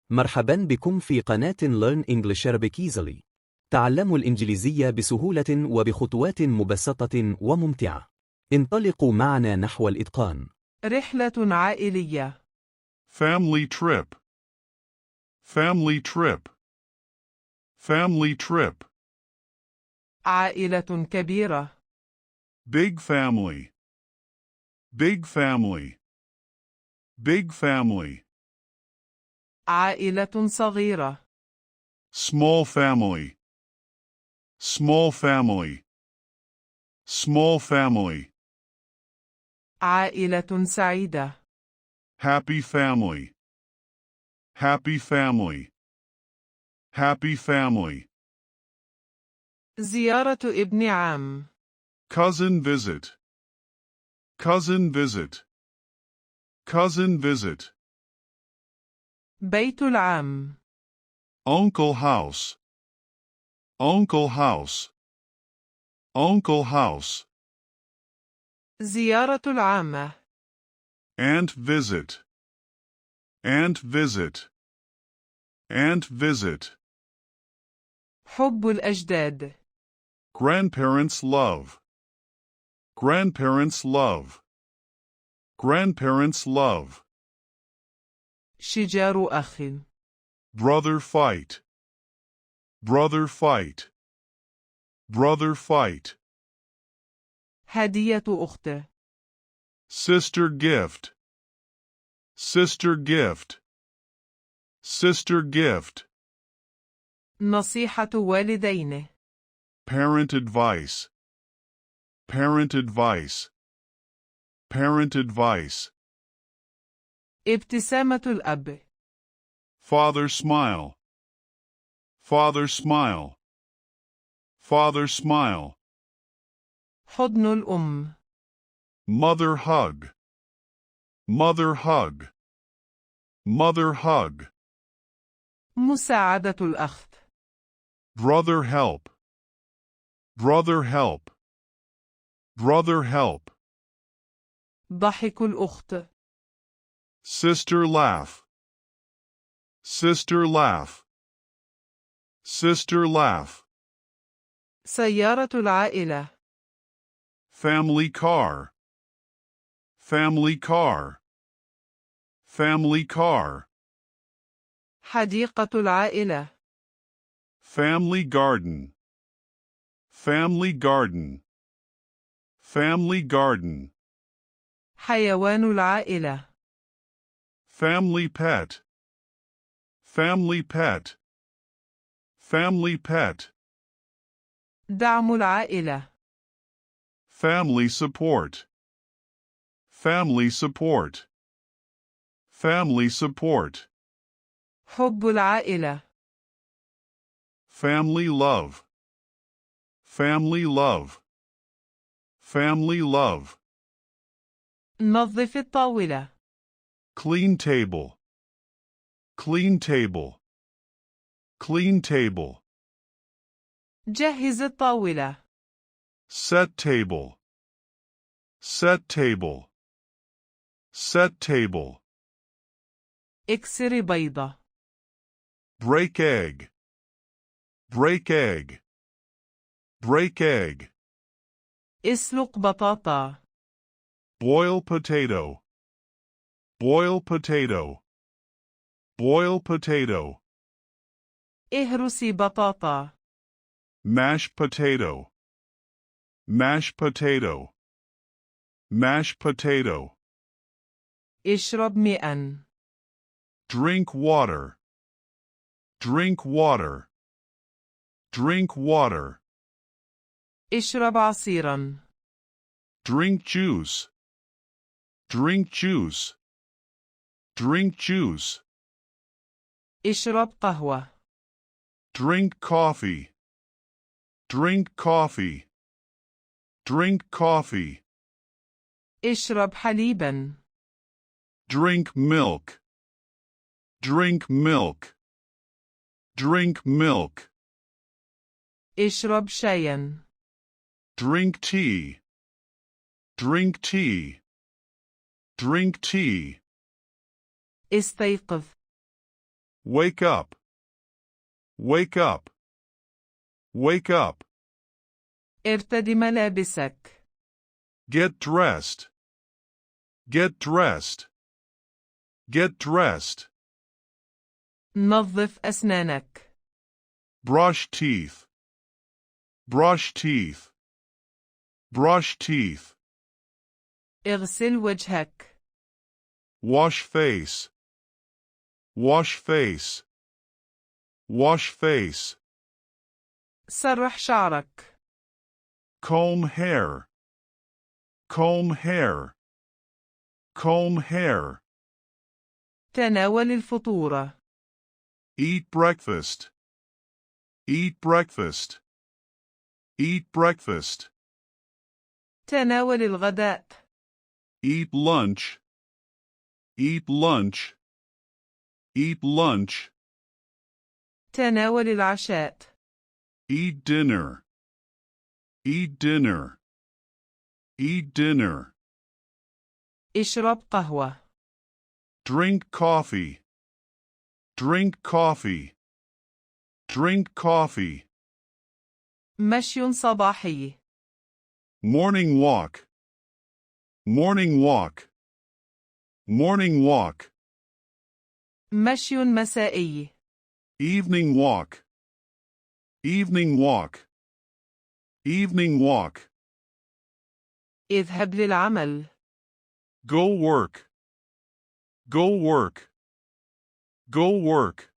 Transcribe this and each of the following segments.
مرحبا بكم في قناة Learn English Arabic Easily. تعلموا الإنجليزية بسهولة وبخطوات مبسطة وممتعة. انطلقوا معنا نحو الإتقان. رحلة عائلية. Family trip. Family trip. Family trip. عائلة كبيرة. Big family. Big family. Big family. عائلة صغيرة. Small family. Small family. Small family. عائلة سعيدة. Happy family. Happy family. Happy family. زيارة ابن عم. Cousin visit. Cousin visit. Cousin visit. بيت العم. Uncle house. Uncle house. Uncle house. زيارة العامة. Aunt visit. Aunt visit. Aunt visit. حب الأجداد. Grandparents love. Grandparents love. Grandparents love. شجار أخ. Brother fight. Brother fight. Brother fight. هدية أخت. Sister gift. Sister gift. Sister gift. نصيحة والدين. Parent advice. Parent advice. Parent advice. ابتسامة الأب. Father smile. Father smile. Father smile. حضن الأم. Mother hug. Mother hug. Mother hug. مساعدة الأخت. Brother help. Brother help. Brother help. ضحك الأخت. Sister laugh. Sister laugh. Sister laugh. سيارة العائلة. Family car. Family car. Family car. حديقة العائلة. Family garden. Family garden. Family garden. حيوان العائلة. Family pet. Family pet. Family pet. دعم العائلة. Family support. Family support. Family support. حب العائلة. Family love. Family love. Family love. نظف الطاولة. Clean table. Clean table. Clean table. جهز الطاولة. Set table. Set table. Set table. اكسر بيضة. Break egg. Break egg. Break egg. اسلق بطاطا. Boil potato. Boil potato. Boil potato. اهرسي بطاطا. Mash potato. Mash potato. Mash potato. اشرب ماء. Drink water. Drink water. Drink water. اشرب عصيرا. Drink juice. Drink juice. Drink juice. اشرب قهوة. Drink coffee. Drink coffee. Drink coffee. اشرب حليبا. Drink milk. Drink milk. Drink milk. اشرب شايا. Drink tea. Drink tea. Drink tea. استيقظ. Wake up. Wake up. Wake up. ارتدي ملابسك. Get dressed. Get dressed. Get dressed. نظف أسنانك. Brush teeth. Brush teeth. Brush teeth. اغسل وجهك. Wash face. Wash face. Wash face. سرح شعرك. Comb hair. Comb hair. Comb hair. تناول الفطور. Eat breakfast. Eat breakfast. Eat breakfast. تناول الغداء. Eat lunch. Eat lunch. Eat lunch. تناول العشاء. Eat dinner. Eat dinner. Eat dinner. اشرب قهوة. Drink coffee. Drink coffee. Drink coffee. مشي صباحي. Morning walk. Morning walk. Morning walk. مشي مسائي. Evening walk. Evening walk. Evening walk. اذهب للعمل. Go work. Go work. Go work.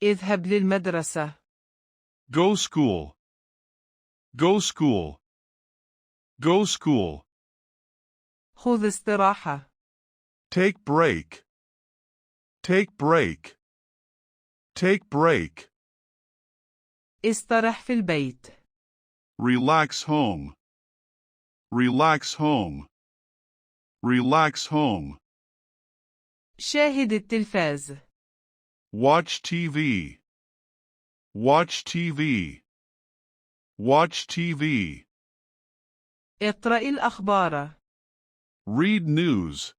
اذهب للمدرسة. Go school. Go school. Go school. خذ استراحة. Take break. Take break. Take break. استرح في البيت. Relax home. Relax home. Relax home. شاهد التلفاز. Watch TV. Watch TV. Watch TV. اقرأ الأخبار. Read news.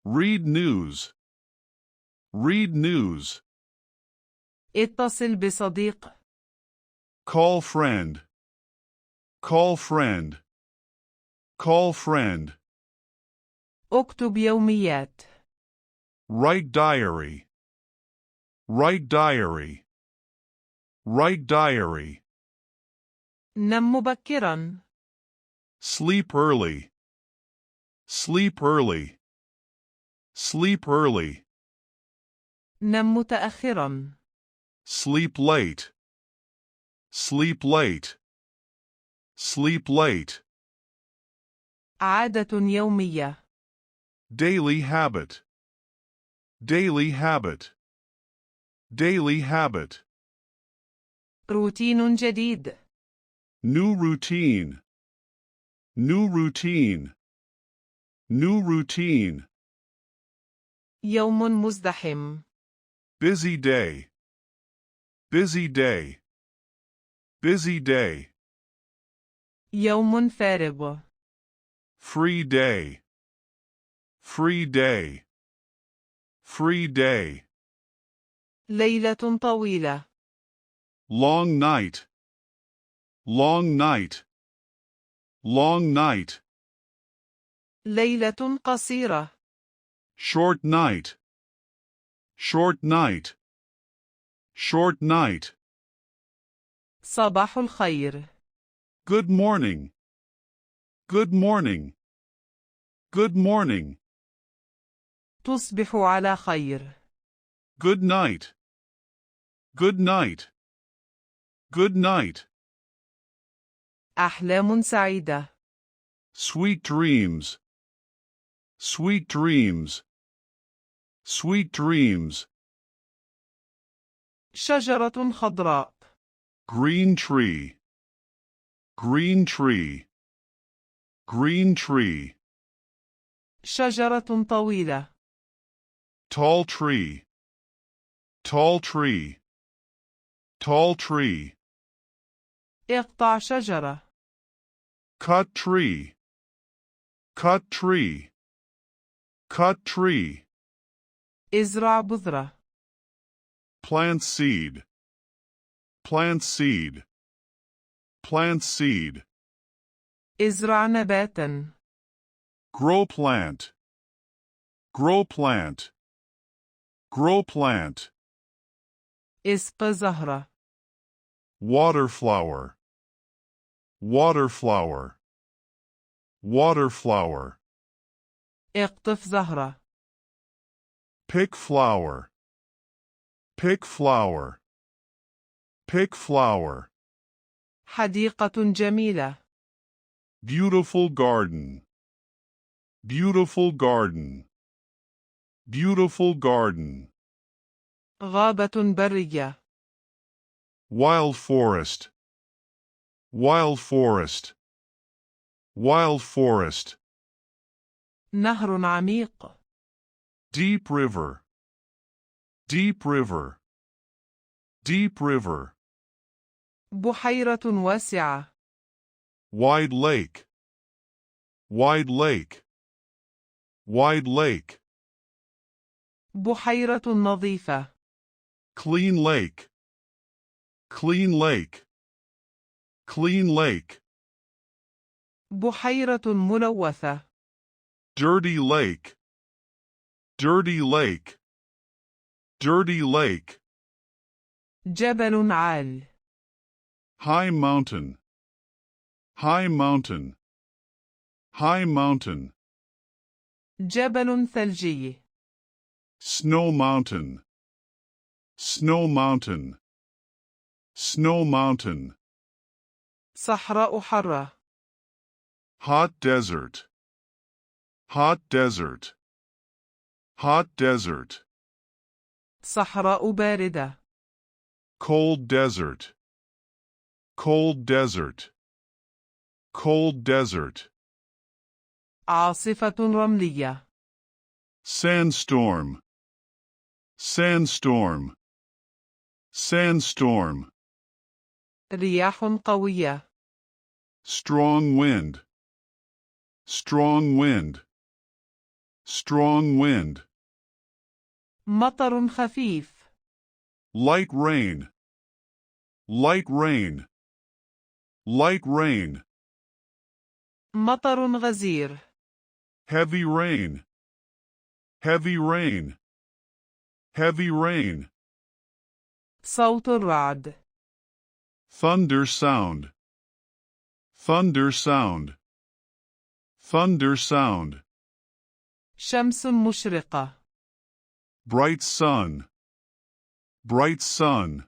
Read news. Read news. اتصل بصديق. Call friend. Call friend. Call friend. اكتب يوميات. Write diary. Write diary. Write diary. نم مبكرا. Sleep early. Sleep early. Sleep early. نم متأخرا. Sleep late. Sleep late. Sleep late. عادة يومية. Daily habit. Daily habit. Daily habit. روتين جديد. New routine. New routine. New routine. يوم مزدحم. Busy day. Busy day. Busy day. يوم فارغ. Free day. Free day. Free day. ليلة طويلة. Long night. Long night. Long night. ليلة قصيرة. Short night. Short night. Short night. صباح الخير. Good morning. Good morning. Good morning. تصبح على خير. Good night. Good night. Good night. أحلام سعيدة. Sweet dreams. Sweet dreams. Sweet dreams. شجرة خضراء. Green tree. Green tree. Green tree. شجرة طويلة. Tall tree. Tall tree. Tall tree. اقطع شجرة. Cut tree. Cut tree. Cut tree. ازرع بذرة. plant seed, plant seed, plant seed, ازرع نباتا. grow plant, grow plant, grow plant, اسق زهرة. water flower, water flower, water flower, اقطف زهرة. pick flower, pick flower, pick flower, حديقة جميلة. beautiful garden, beautiful garden, beautiful garden, غابة برية. wild forest, wild forest, wild forest, نهر عميق. deep river, deep river, deep river, بحيرة واسعة. wide lake, wide lake, wide lake, بحيرة نظيفة. clean lake, clean lake, clean lake, بحيرة ملوثة. dirty lake, dirty lake, dirty lake, جبل عال. high mountain, high mountain, high mountain, جبل ثلجي. snow mountain, snow mountain, snow mountain, صحراء حارة. hot desert, hot desert, hot desert, صحراء باردة. cold desert, cold desert, cold desert, عاصفة رملية. sandstorm, sandstorm, sandstorm, رياح قوية. strong wind, strong wind, strong wind, مطر خفيف. light rain, light rain, light rain, مطر غزير. heavy rain, heavy rain, heavy rain, صوت الرعد. thunder sound, thunder sound, thunder sound, شمس مشرقة. bright sun, bright sun,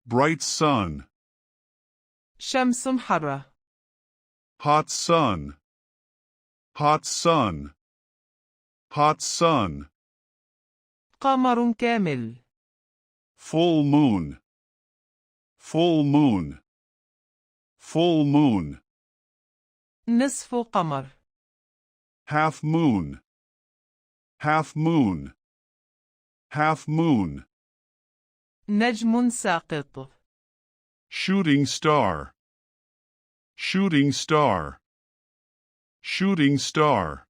bright sun, شمس حارة. hot sun, hot sun, hot sun, قمر كامل. full moon, full moon, full moon, نصف قمر. half moon, half moon, half moon, نجم ساقط. shooting star, shooting star, shooting star,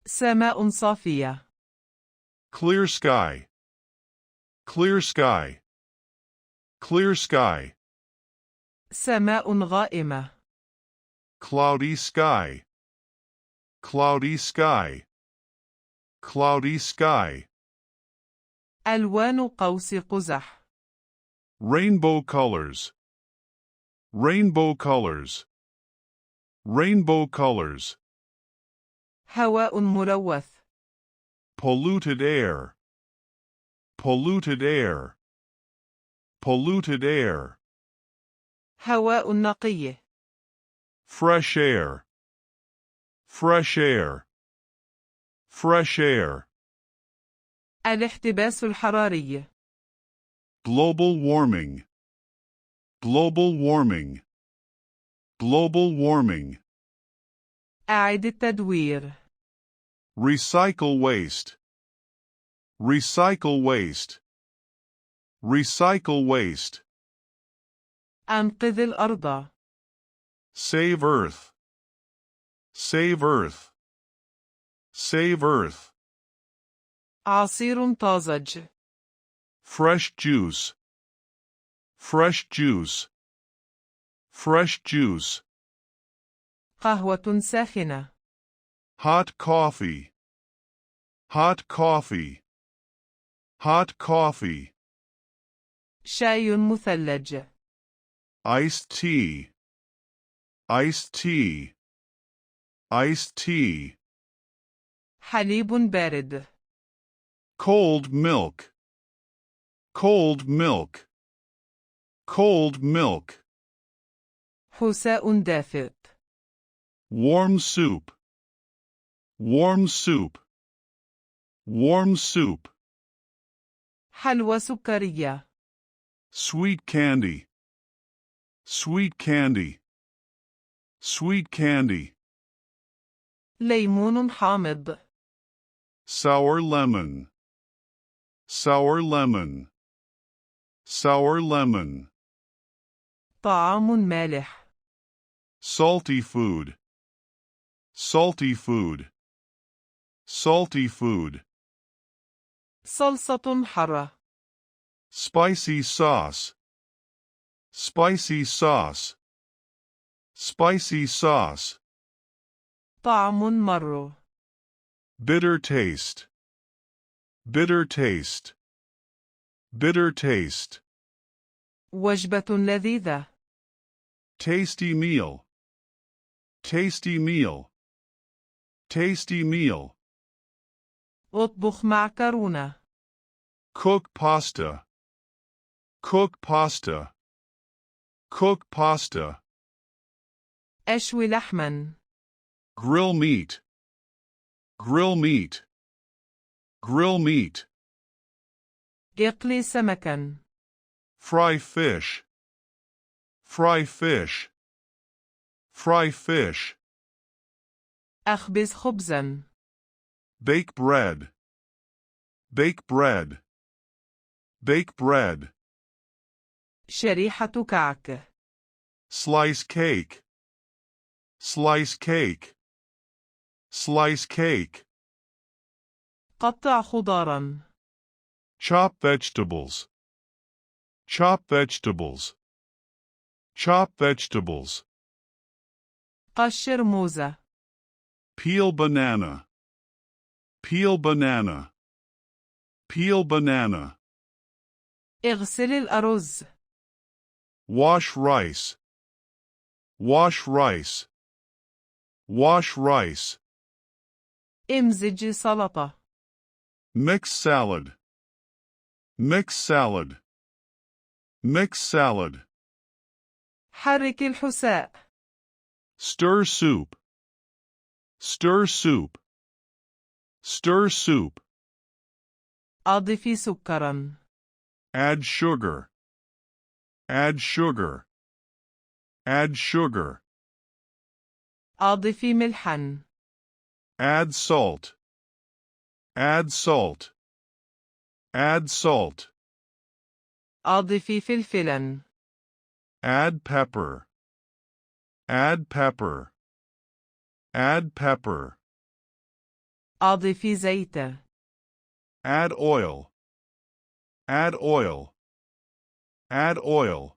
سماء صافية. clear sky, clear sky, clear sky, سماء غائمة. cloudy sky, cloudy sky, cloudy sky, ألوان قوس قزح. rainbow colors, rainbow colors, rainbow colors, هواء ملوث. polluted air, polluted air, polluted air, هواء نقي. fresh air, fresh air, fresh air, الاحتباس الحراري. global warming, global warming, global warming, أعد التدوير. recycle waste, recycle waste, recycle waste, أنقذ الأرض. save earth, save earth, save earth, عصير طازج. fresh juice, fresh juice, fresh juice, قهوة ساخنة. hot coffee, hot coffee, hot coffee, شاي مثلج. iced tea, iced tea, iced tea, حليب بارد. cold milk, cold milk, cold milk, حساء دافئ. warm soup, warm soup, warm soup, حلوى سكرية. sweet candy, sweet candy, sweet candy, ليمون حامض. sour lemon, sour lemon, sour lemon, طعام مالح. salty food, salty food, salty food, صلصة حارة. spicy sauce, spicy sauce, spicy sauce, طعم مر. bitter taste, bitter taste, bitter taste, وجبة لذيذة. tasty meal, tasty meal, tasty meal, اطبخ معكرونة. cook pasta, cook pasta, cook pasta, أشوي لحما. grill meat, grill meat, grill meat, اقلي سمكا. fry fish, fry fish, fry fish, أخبز خبزا. bake bread, bake bread, bake bread, شريحة كعك. slice cake, slice cake, slice cake, قطع خضارا. chop vegetables, chop vegetables, chop vegetables, قشر موزة. peel banana, peel banana, peel banana, اغسل الأرز. wash rice, wash rice, wash rice, امزج سلطة. mix salad, mix salad, mix salad, حرك الحساء. stir soup, stir soup, stir soup, أضف سكرا. add sugar, add sugar, add sugar, أضف ملحا. add salt, add salt, add salt, أضف فلفلا. add pepper, add pepper, add pepper, أضف زيت. add oil, add oil, add oil,